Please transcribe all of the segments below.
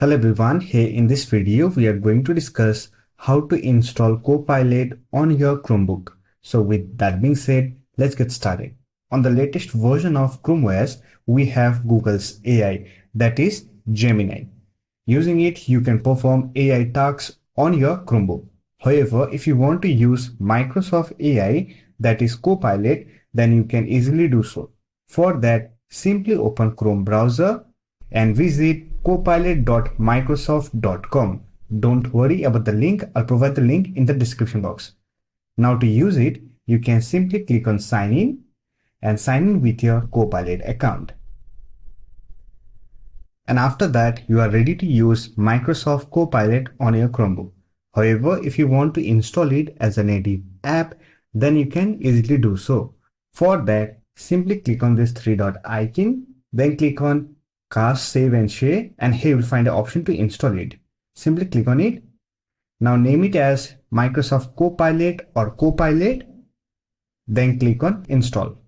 Hello everyone, here in this video we are going to discuss how to install Copilot on your Chromebook. So with that being said, let's get started. On the latest version of Chrome OS, we have Google's AI, that is Gemini. Using it, you can perform AI tasks on your Chromebook. However, if you want to use Microsoft AI, that is Copilot, then you can easily do so. For that, simply open Chrome browser and visit copilot.microsoft.com. Don't worry about the link, I'll provide the link in the description box. Now to use it, you can simply click on sign in and sign in with your Copilot account. And after that, you are ready to use Microsoft Copilot on your Chromebook. However, if you want to install it as a native app, then you can easily do so. For that, simply click on this three-dot icon, then click on Cast, Save and Share, and here you will find the option to install it. Simply click on it. Now name it as Microsoft Copilot or Copilot, then click on Install.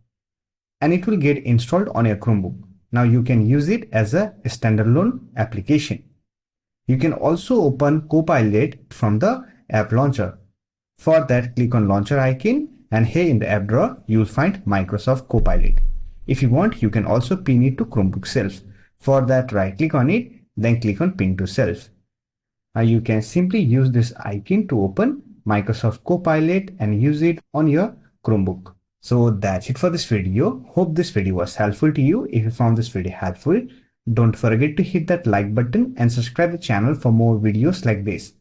And it will get installed on your Chromebook. Now you can use it as a standalone application. You can also open Copilot from the app launcher. For that, click on launcher icon and here in the app drawer, you will find Microsoft Copilot. If you want, you can also pin it to Chromebook self. For that, right click on it, then click on pin to self. Now you can simply use this icon to open Microsoft Copilot and use it on your Chromebook. So that's it for this video. Hope this video was helpful to you. If you found this video helpful, don't forget to hit that like button and subscribe the channel for more videos like this.